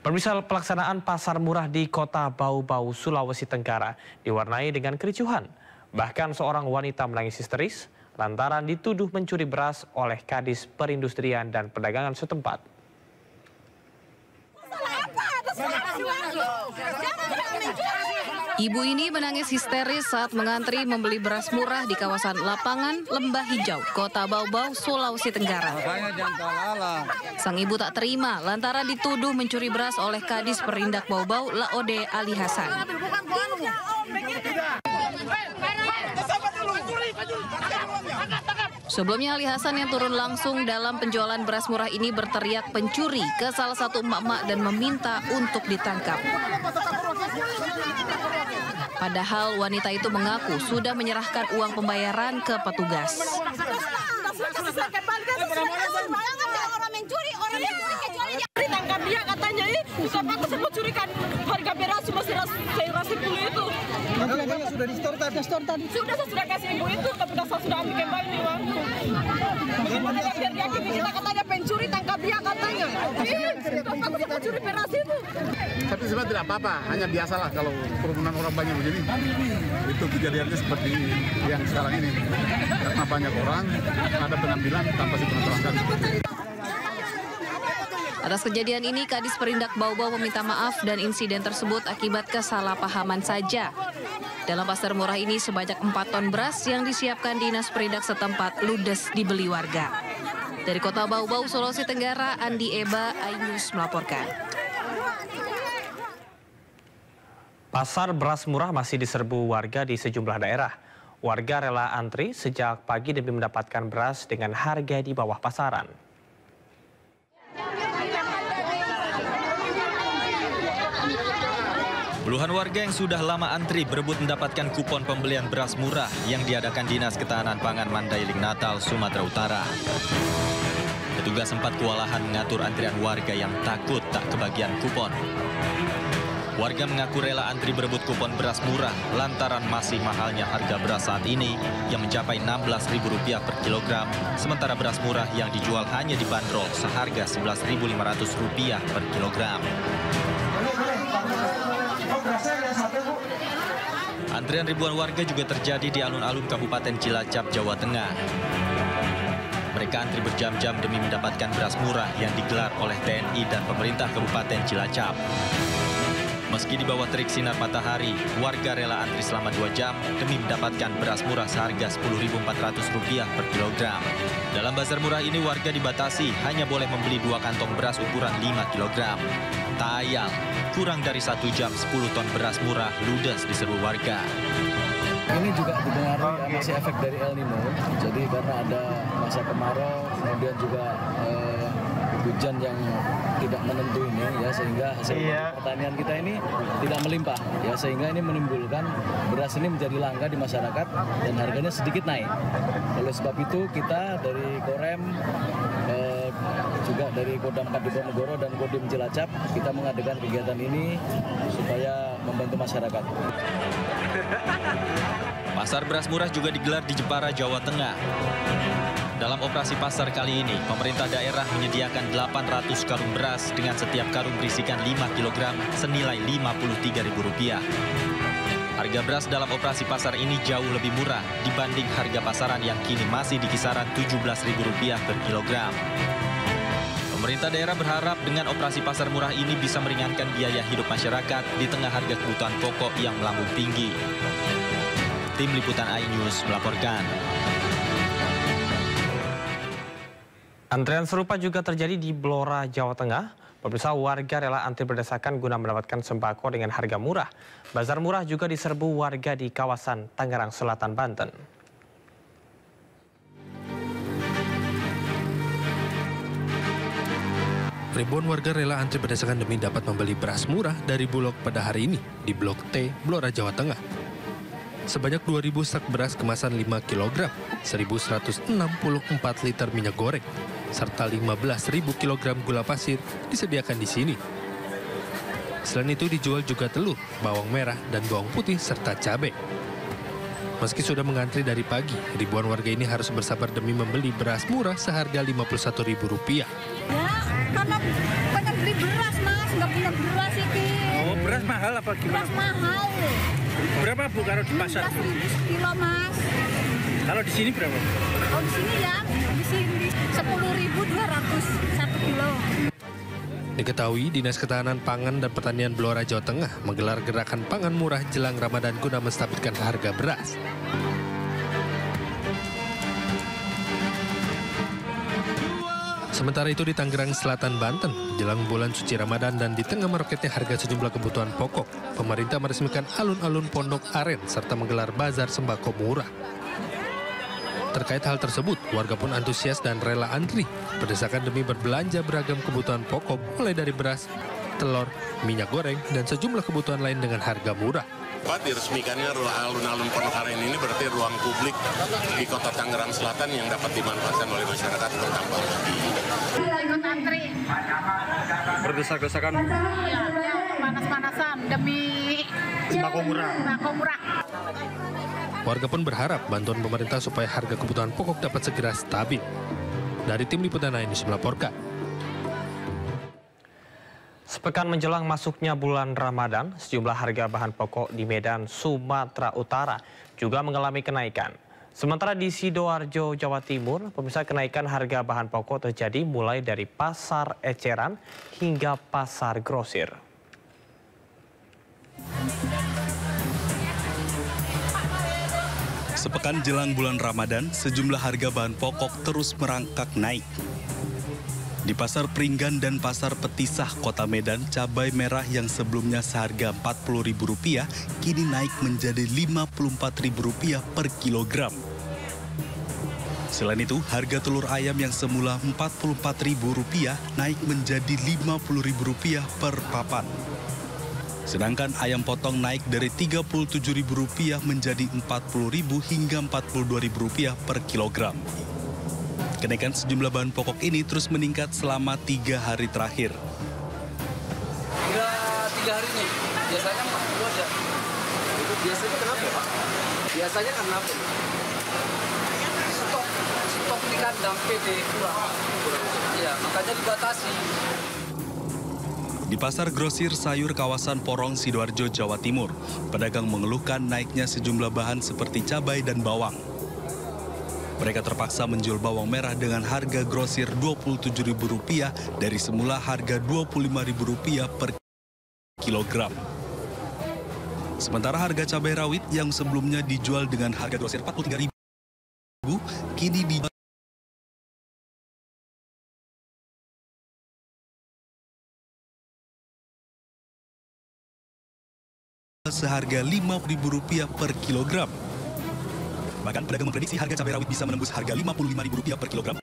Pemirsa, pelaksanaan pasar murah di Kota Bau-Bau, Sulawesi Tenggara diwarnai dengan kericuhan. Bahkan seorang wanita menangis histeris lantaran dituduh mencuri beras oleh Kadis Perindustrian dan Perdagangan setempat. Ibu ini menangis histeris saat mengantri membeli beras murah di kawasan lapangan Lembah Hijau, Kota Bau-Bau, Sulawesi Tenggara. Sang ibu tak terima lantaran dituduh mencuri beras oleh Kadis Perindak Bau-Bau, Laode Ali Hasan. Sebelumnya Ali Hasan yang turun langsung dalam penjualan beras murah ini berteriak pencuri ke salah satu emak-emak dan meminta untuk ditangkap. Padahal wanita itu mengaku sudah menyerahkan uang pembayaran ke petugas. Tangkap dia katanya siapa tersebut curikan harga beras cuma 110 itu. Harganya sudah di-store tadi. Sudah saya sudah kasih ibu itu, tapi saya sudah ambil kembali nih uangku. Biar dia kita katanya pencuri, tangkap dia katanya. Aku pencuri beras itu. Tapi sebenarnya tidak apa-apa, hanya biasalah kalau kerumunan orang banyak begini. Itu kejadiannya seperti yang sekarang ini. Karena banyak orang, ada pengambilan tanpa sepengetahuan. Atas kejadian ini, Kadis Perindak Bau-Bau meminta maaf dan insiden tersebut akibat kesalahpahaman saja. Dalam pasar murah ini sebanyak 4 ton beras yang disiapkan Dinas Perindak setempat ludes dibeli warga. Dari Kota Bau-Bau, Sulawesi Tenggara, Andi Eba, iNews melaporkan. Pasar beras murah masih diserbu warga di sejumlah daerah. Warga rela antri sejak pagi demi mendapatkan beras dengan harga di bawah pasaran. Puluhan warga yang sudah lama antri berebut mendapatkan kupon pembelian beras murah yang diadakan Dinas Ketahanan Pangan Mandailing Natal, Sumatera Utara. Petugas sempat kewalahan mengatur antrian warga yang takut tak kebagian kupon. Warga mengaku rela antri berebut kupon beras murah lantaran masih mahalnya harga beras saat ini yang mencapai Rp16.000 per kilogram, sementara beras murah yang dijual hanya dibanderol seharga Rp11.500 per kilogram. Antrian ribuan warga juga terjadi di alun-alun Kabupaten Cilacap, Jawa Tengah. Mereka antri berjam-jam demi mendapatkan beras murah yang digelar oleh TNI dan pemerintah Kabupaten Cilacap. Meski di bawah terik sinar matahari, warga rela antri selama 2 jam demi mendapatkan beras murah seharga Rp10.400 per kilogram. Dalam bazar murah ini warga dibatasi hanya boleh membeli 2 kantong beras ukuran 5 kilogram. Tak ayal, kurang dari 1 jam 10 ton beras murah ludes diserbu warga. Ini juga dipengaruhi masih efek dari El Nino. Jadi karena ada masa kemarau, kemudian juga hujan yang tidak menentu ini ya, sehingga hasil pertanian kita ini tidak melimpah ya, sehingga ini menimbulkan beras ini menjadi langka di masyarakat dan harganya sedikit naik. Oleh sebab itu kita dari Korem juga dari Kodam Diponegoro dan Kodim Cilacap kita mengadakan kegiatan ini supaya membantu masyarakat. Pasar beras murah juga digelar di Jepara, Jawa Tengah. Dalam operasi pasar kali ini, pemerintah daerah menyediakan 800 karung beras dengan setiap karung berisikan 5 kg senilai Rp53.000. Harga beras dalam operasi pasar ini jauh lebih murah dibanding harga pasaran yang kini masih di kisaran Rp17.000 per kilogram. Pemerintah daerah berharap dengan operasi pasar murah ini bisa meringankan biaya hidup masyarakat di tengah harga kebutuhan pokok yang melambung tinggi. Tim Liputan iNews melaporkan. Antrean serupa juga terjadi di Blora, Jawa Tengah. Pemirsa, warga rela antri berdesakan guna mendapatkan sembako dengan harga murah. Bazar murah juga diserbu warga di kawasan Tangerang Selatan, Banten. Ribuan warga rela antri berdesakan demi dapat membeli beras murah dari Bulog pada hari ini di Blok T, Blora, Jawa Tengah. Sebanyak 2.000 sak beras kemasan 5 kg, 1.164 liter minyak goreng, serta 15.000 kg gula pasir disediakan di sini. Selain itu dijual juga telur, bawang merah, dan bawang putih serta cabai. Meski sudah mengantri dari pagi, ribuan warga ini harus bersabar demi membeli beras murah seharga Rp51.000. Ya, karena banyak beli beras, Mas. Nggak punya beras ini. Oh, beras mahal apa gimana? Beras mahal. Berapa Bu kalau di pasar? 15.000 sekilo, Mas. Kalau di sini berapa? Oh, di sini ya, di sini 10.200 1 kilo. Diketahui Dinas Ketahanan Pangan dan Pertanian Blora Jawa Tengah menggelar gerakan pangan murah jelang Ramadan guna menstabilkan harga beras. Sementara itu di Tangerang Selatan, Banten, jelang bulan suci Ramadan dan di tengah meroketnya harga sejumlah kebutuhan pokok, pemerintah meresmikan alun-alun Pondok Aren serta menggelar bazar sembako murah. Terkait hal tersebut, warga pun antusias dan rela antri, berdesakan demi berbelanja beragam kebutuhan pokok mulai dari beras, telur, minyak goreng, dan sejumlah kebutuhan lain dengan harga murah. Diresmikannya alun-alun Pondok Aren ini berarti ruang publik di Kota Tangerang Selatan yang dapat dimanfaatkan oleh masyarakat bertambah lagi. Ikut antri. Berdesak-desakan. Iya, panas-panasan demi Sembako murah. Sembako murah. Warga pun berharap bantuan pemerintah supaya harga kebutuhan pokok dapat segera stabil. Dari Tim Liputan News melaporkan. Sepekan menjelang masuknya bulan Ramadan, sejumlah harga bahan pokok di Medan, Sumatera Utara juga mengalami kenaikan. Sementara di Sidoarjo, Jawa Timur, pemirsa, kenaikan harga bahan pokok terjadi mulai dari pasar eceran hingga pasar grosir. Sepekan jelang bulan Ramadan, sejumlah harga bahan pokok terus merangkak naik. Di Pasar Pringgan dan Pasar Petisah, Kota Medan, cabai merah yang sebelumnya seharga Rp40.000 kini naik menjadi Rp54.000 per kilogram. Selain itu, harga telur ayam yang semula Rp44.000 naik menjadi Rp50.000 per papan. Sedangkan ayam potong naik dari Rp37.000 menjadi Rp40.000 hingga Rp42.000 per kilogram. Kenaikan sejumlah bahan pokok ini terus meningkat selama 3 hari terakhir. Hingga 3 hari ini, biasanya 40 aja. Itu biasanya kenapa Pak? Biasanya karena apa? Stok di kandang PD kurang. Iya, makanya dibatasi. Di Pasar Grosir Sayur kawasan Porong, Sidoarjo, Jawa Timur, pedagang mengeluhkan naiknya sejumlah bahan seperti cabai dan bawang. Mereka terpaksa menjual bawang merah dengan harga grosir Rp27.000 dari semula harga Rp25.000 per kilogram. Sementara harga cabai rawit yang sebelumnya dijual dengan harga grosir Rp43.000 kini dijual seharga Rp50.000 per kilogram. Bahkan pedagang memprediksi harga cabai rawit bisa menembus harga Rp55.000 per kilogram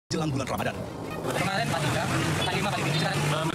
jelang bulan Ramadan. Kemarin 43, 45 paling tinggi sekarang.